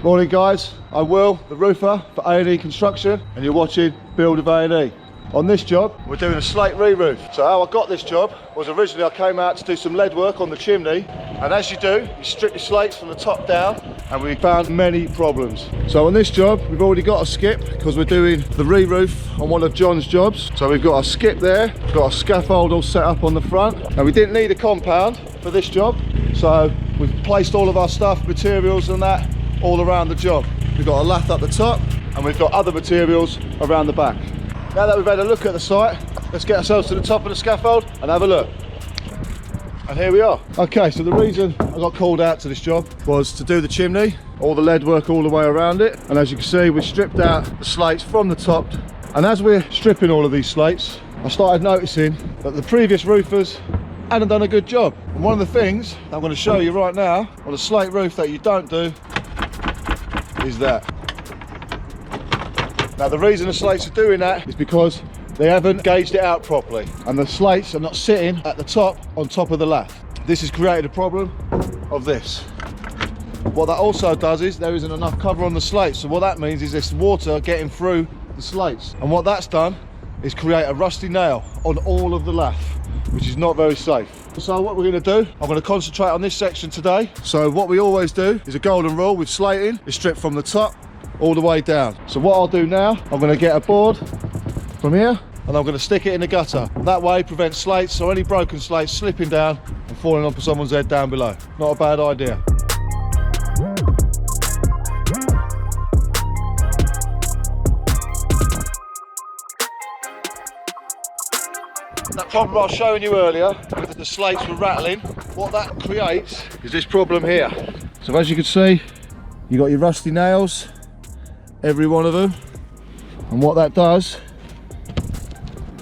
Morning guys, I'm Will, the roofer for A&E Construction, and you're watching Build of A&E. On this job, we're doing a slate re-roof. So how I got this job was originally I came out to do some lead work on the chimney, and as you do, you strip your slates from the top down, and we found many problems. So on this job, we've already got a skip because we're doing the re-roof on one of John's jobs. So we've got a skip there, we've got a scaffold all set up on the front, and we didn't need a compound for this job. So we've placed all of our stuff, materials and that, all around the job. We've got a lath up the top, and we've got other materials around the back. Now that we've had a look at the site, let's get ourselves to the top of the scaffold and have a look. And here we are. Okay, so the reason I got called out to this job was to do the chimney, all the lead work all the way around it. And as you can see, we stripped out the slates from the top. And as we're stripping all of these slates, I started noticing that the previous roofers hadn't done a good job. And one of the things I'm going to show you right now on a slate roof that you don't do is that. Now the reason the slates are doing that is because they haven't gauged it out properly, and the slates are not sitting at the top on top of the lath. This has created a problem of this. What that also does is there isn't enough cover on the slates, so what that means is there's water getting through the slates, and what that's done is create a rusty nail on all of the lath, which is not very safe. So what we're going to do, I'm going to concentrate on this section today. So what we always do is a golden rule with slating is strip from the top all the way down. So what I'll do now, I'm going to get a board from here and I'm going to stick it in the gutter. That way prevents slates or any broken slates slipping down and falling onto someone's head down below. Not a bad idea. That problem I was showing you earlier with the slates were rattling, what that creates is this problem here. So as you can see, you got your rusty nails, every one of them, and what that does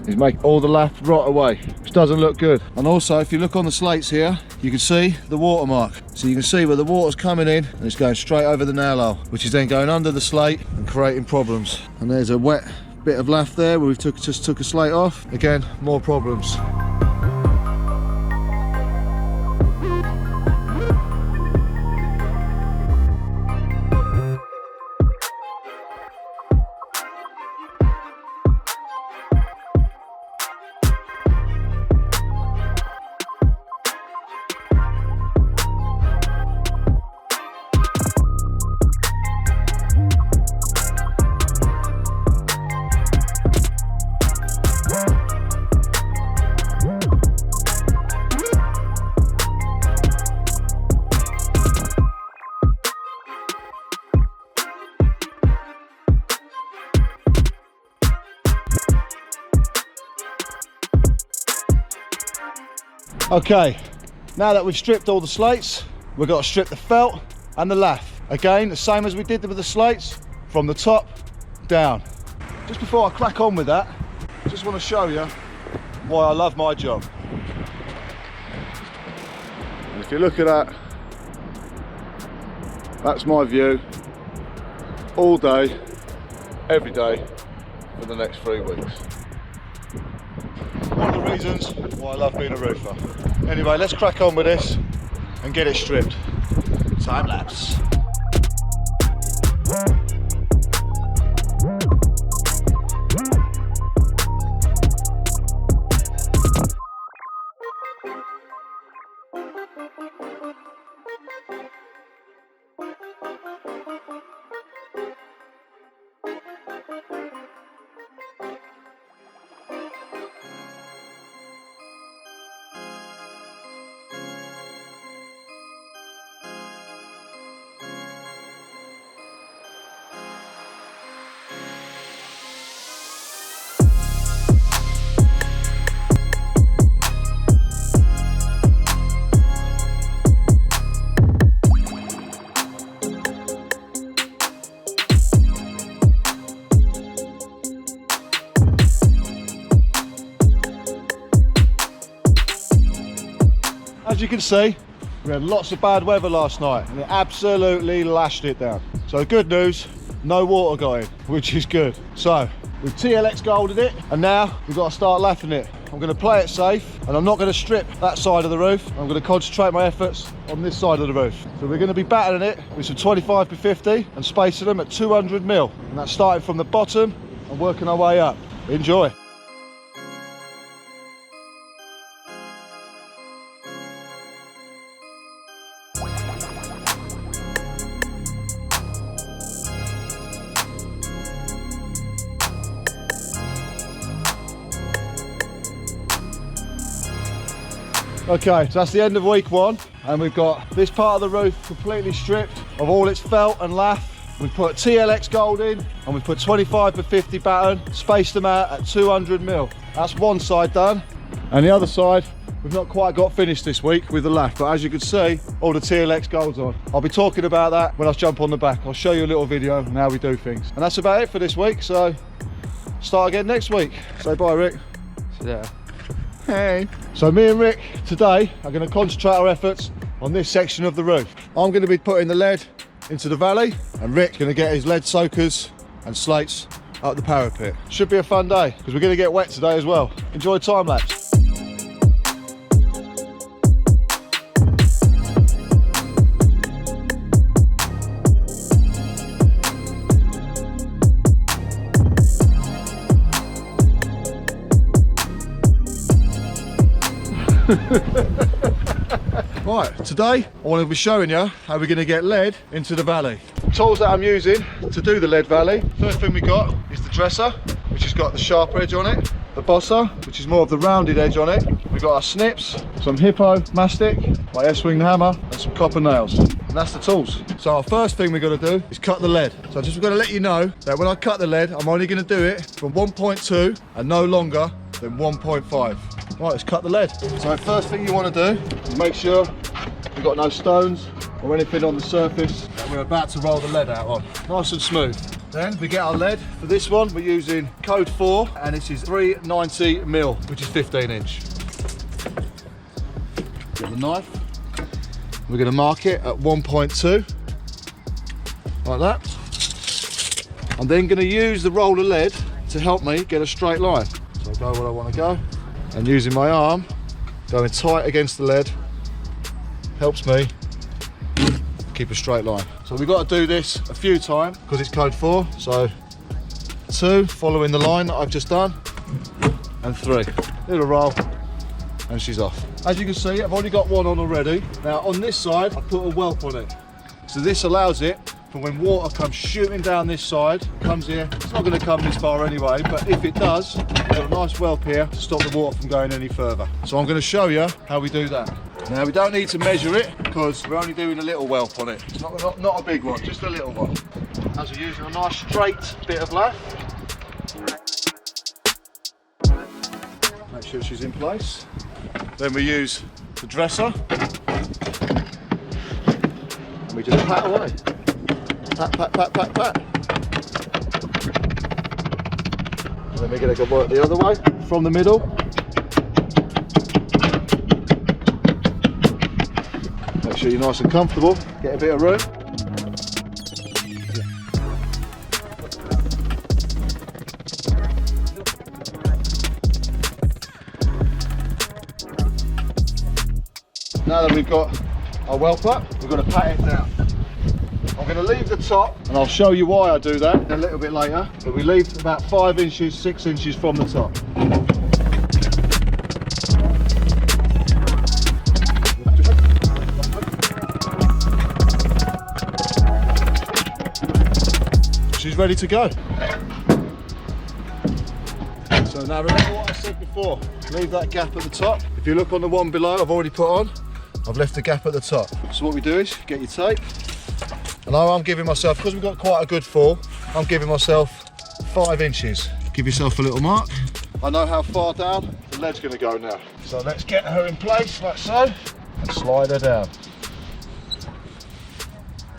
is make all the lath rot away, which doesn't look good. And also if you look on the slates here, you can see the watermark. So you can see where the water's coming in and it's going straight over the nail hole, which is then going under the slate and creating problems. And there's a wet bit of lath there where we just took a slate off. Again, more problems. Okay, now that we've stripped all the slates, we've got to strip the felt and the lath. Again, the same as we did with the slates, from the top down. Just before I crack on with that, I just want to show you why I love my job. And if you look at that, that's my view all day, every day for the next 3 weeks. One of the reasons why I love being a roofer. Anyway, let's crack on with this and get it stripped. Time lapse. As you can see, we had lots of bad weather last night and it absolutely lashed it down. So good news, no water got in, which is good. So we've TLX Golded it and now we've got to start lathing it. I'm going to play it safe, and I'm not going to strip that side of the roof. I'm going to concentrate my efforts on this side of the roof. So we're going to be battering it with some 25x50 and spacing them at 200mm. And that's starting from the bottom and working our way up. Enjoy. Okay, so that's the end of week 1, and we've got this part of the roof completely stripped of all its felt and lath. We've put TLX Gold in, and we've put 25x50 batten, spaced them out at 200mm. That's one side done, and the other side we've not quite got finished this week with the lath, but as you can see, all the TLX Gold's on. I'll be talking about that when I jump on the back. I'll show you a little video on how we do things. And that's about it for this week, so start again next week. Say bye, Rick. Yeah. Hey. So me and Rick today are going to concentrate our efforts on this section of the roof. I'm going to be putting the lead into the valley, and Rick's going to get his lead soakers and slates up the parapet. Should be a fun day because we're going to get wet today as well. Enjoy time lapse. Right, today I want to be showing you how we're going to get lead into the valley. The tools that I'm using to do the lead valley, first thing we got is the dresser, which has got the sharp edge on it, the bosser, which is more of the rounded edge on it. We've got our snips, some hippo mastic, my S-wing hammer, and some copper nails. And that's the tools. So our first thing we're going to do is cut the lead. So I'm just going to let you know that when I cut the lead, I'm only going to do it from 1.2 and no longer than 1.5. Right, let's cut the lead. So first thing you want to do is make sure we've got no stones or anything on the surface that we're about to roll the lead out on. Nice and smooth. Then we get our lead. For this one, we're using code 4, and this is 390mm, which is 15-inch. Get the knife. We're going to mark it at 1.2, like that. I'm then going to use the roll of lead to help me get a straight line. So I'll go where I want to go, and using my arm, going tight against the lead, helps me keep a straight line. So we've got to do this a few times because it's code 4. So 2, following the line that I've just done, and 3. Little roll, and she's off. As you can see, I've already got one on already. Now on this side, I put a whelp on it. So this allows it for when water comes shooting down this side, comes here. It's not going to come this far anyway, but if it does, we've got a nice whelp here to stop the water from going any further. So I'm going to show you how we do that. Now we don't need to measure it because we're only doing a little whelp on it. It's not a big one, just a little one. As we're using a nice straight bit of lath. Make sure she's in place. Then we use the dresser. And we just pat away. Pat, pat, pat, pat, pat. And then we're going to go work the other way, from the middle. Make sure you're nice and comfortable, get a bit of room. Now that we've got our whelp up, we're going to pat it down. I'm going to leave the top, and I'll show you why I do that a little bit later, but we leave about 5 inches, 6 inches from the top. She's ready to go. So now remember what I said before, leave that gap at the top. If you look on the one below I've already put on, I've left the gap at the top. So what we do is get your tape, and now I'm giving myself, because we've got quite a good fall, I'm giving myself 5 inches. Give yourself a little mark. I know how far down the lead's going to go now. So let's get her in place like so, and slide her down.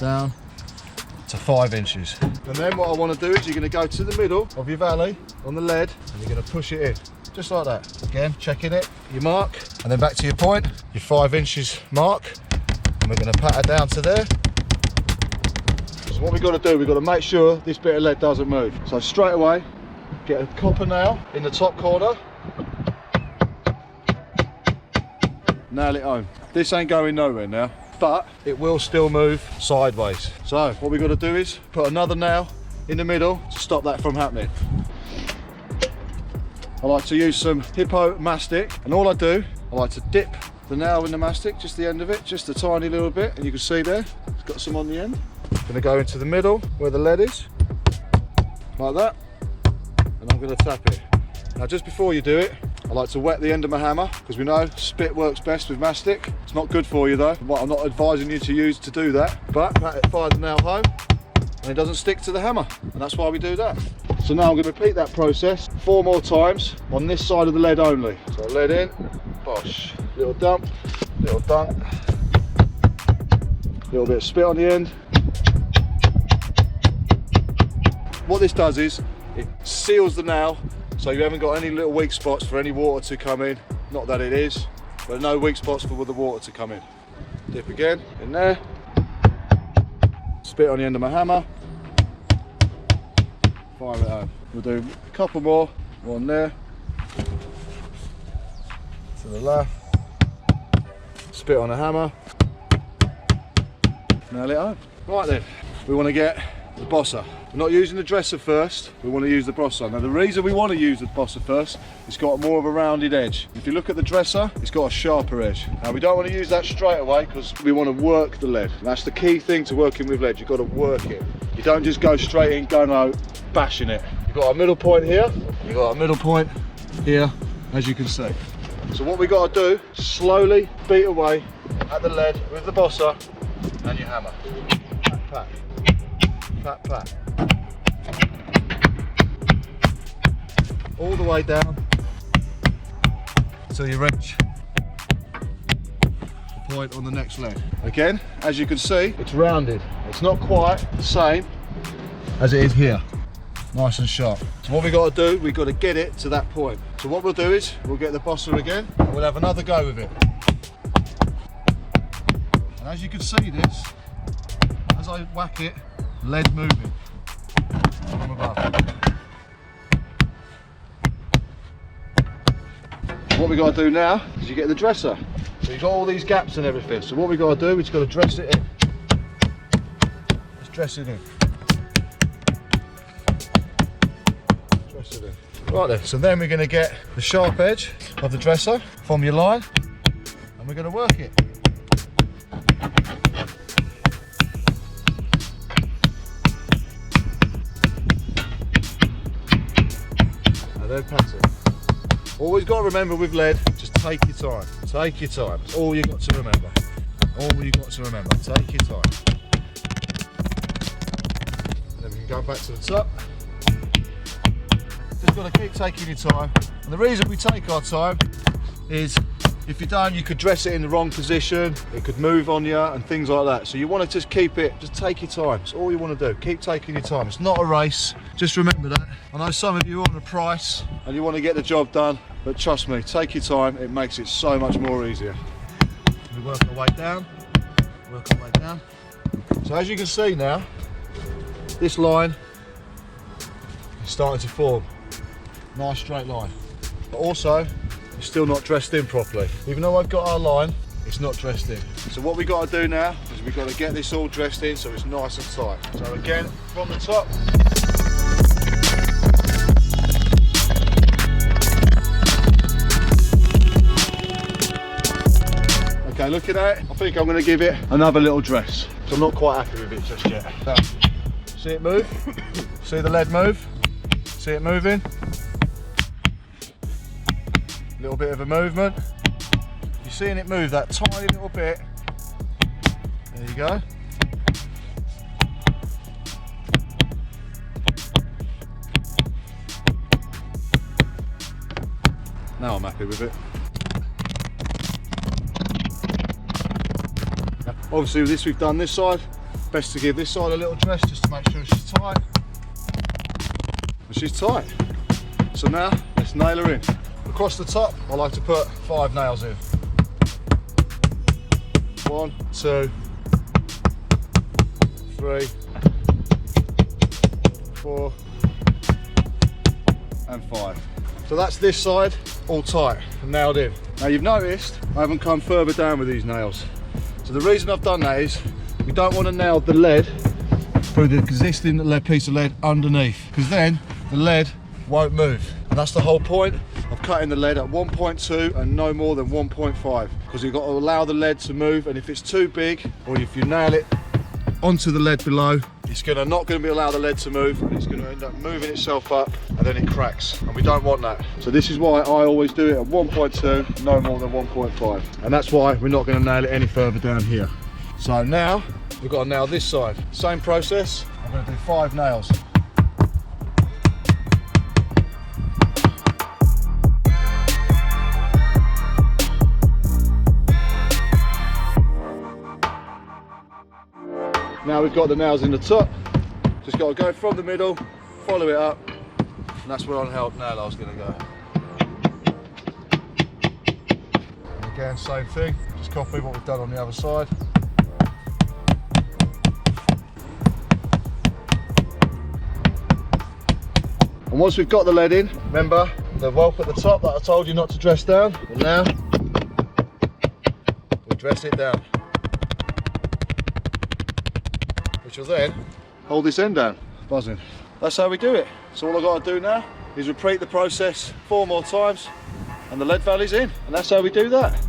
Down to 5 inches. And then what I want to do is you're going to go to the middle of your valley on the lead, and you're going to push it in. Just like that. Again, checking it, your mark, and then back to your point, your 5 inches mark, and we're going to pat her down to there. So what we've got to do, we've got to make sure this bit of lead doesn't move. So straight away, get a copper nail in the top corner, nail it home. This ain't going nowhere now, but it will still move sideways. So what we've got to do is put another nail in the middle to stop that from happening. I like to use some hippo mastic, and all I do, I like to dip the nail in the mastic, just the end of it, just a tiny little bit, and you can see there, it's got some on the end. I'm going to go into the middle where the lead is, like that, and I'm going to tap it. Now just before you do it, I like to wet the end of my hammer, because we know spit works best with mastic. It's not good for you though. I'm not advising you to do that, but fire the nail home and it doesn't stick to the hammer, and that's why we do that. So now I'm going to repeat that process 4 more times on this side of the lead only. So lead in, bosh, little dump, little dunk, little bit of spit on the end. What this does is it seals the nail, so you haven't got any little weak spots for any water to come in. Not that it is, but no weak spots for the water to come in. Dip again, in there. Spit on the end of my hammer. Fire it home. We'll do a couple more. One there. To the left. Spit on a hammer. Nail it home. Right then, we want to get the bosser. We're not using the dresser first, we want to use the bosser. Now the reason we want to use the bosser first, it's got more of a rounded edge. If you look at the dresser, it's got a sharper edge. Now we don't want to use that straight away because we want to work the lead. And that's the key thing to working with lead, you've got to work it. You don't just go straight in, gung ho, bashing it. You've got a middle point here, you've got a middle point here, as you can see. So what we've got to do, slowly beat away at the lead with the bosser and your hammer. Pat, pat. Pat, pat. All the way down until you reach the point on the next lead. Again, as you can see, it's rounded. It's not quite the same as it is here. Nice and sharp. So what we've got to do, we've got to get it to that point. So what we'll do is, we'll get the bosser again, and we'll have another go with it. And as you can see this, as I whack it, lead moving from above. What we got to do now is you get the dresser. So you've got all these gaps and everything. So what we got to do, we just got to dress it in. Let's dress it in. Dress it in. Right then, so then we're going to get the sharp edge of the dresser from your line, and we're going to work it. And then pat it. Always got to remember with lead, just take your time. Take your time. That's all you got to remember. All you got to remember. Take your time. Then we can go back to the top. Just got to keep taking your time. And the reason we take our time is if you don't, you could dress it in the wrong position. It could move on you and things like that. So you want to just keep it, just take your time. That's all you want to do. Keep taking your time. It's not a race. Just remember that. I know some of you are on a price and you want to get the job done, but trust me, take your time. It makes it so much more easier. We work our way down, work our way down. So as you can see now, this line is starting to form. Nice straight line. But also, it's still not dressed in properly. Even though I've got our line, it's not dressed in. So what we've got to do now is we've got to get this all dressed in so it's nice and tight. So again, from the top. Okay, looking at it, I think I'm going to give it another little dress. So I'm not quite happy with it just yet. So, see it move? See the lead move? See it moving? Little bit of a movement. You're seeing it move that tiny little bit. There you go. Now I'm happy with it. Obviously with this we've done this side, best to give this side a little dress just to make sure she's tight. And she's tight. So now let's nail her in. Across the top I like to put 5 nails in. 1, 2, 3, 4 and 5. So that's this side. all tight and nailed in. Now you've noticed I haven't come further down with these nails. So the reason I've done that is we don't want to nail the lead through the existing lead piece of lead underneath, because then the lead won't move. And that's the whole point of cutting the lead at 1.2 and no more than 1.5, because you've got to allow the lead to move, and if it's too big, or if you nail it onto the lead below, it's not going to allow the lead to move, and it's going to end up moving itself up, and then it cracks, and we don't want that. So this is why I always do it at 1.2, no more than 1.5, and that's why we're not going to nail it any further down here. So now we've got to nail this side. Same process. I'm going to do 5 nails. Now we've got the nails in the top, just got to go from the middle, follow it up, and that's where our nail is going to go. And again, same thing, just copy what we've done on the other side. And once we've got the lead in, remember the whelp at the top that I told you not to dress down? Well, now we dress it down, which will then hold this end down. Buzzing. That's how we do it. So all I've got to do now is repeat the process 4 more times and the lead valley's in. And that's how we do that.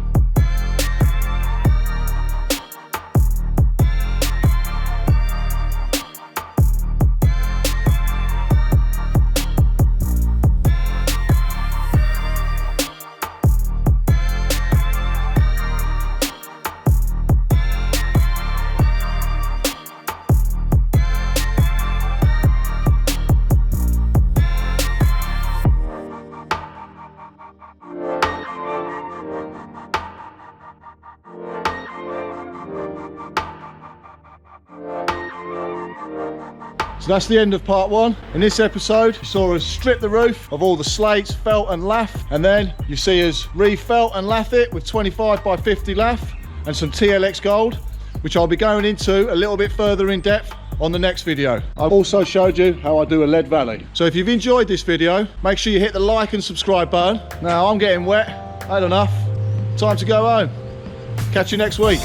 So that's the end of part 1. In this episode, you saw us strip the roof of all the slates, felt and lath, and then you see us re-felt and lath it with 25 by 50 lath and some TLX Gold, which I'll be going into a little bit further in depth on the next video. I've also showed you how I do a lead valley. So if you've enjoyed this video, make sure you hit the like and subscribe button. Now I'm getting wet, had enough, time to go home. Catch you next week.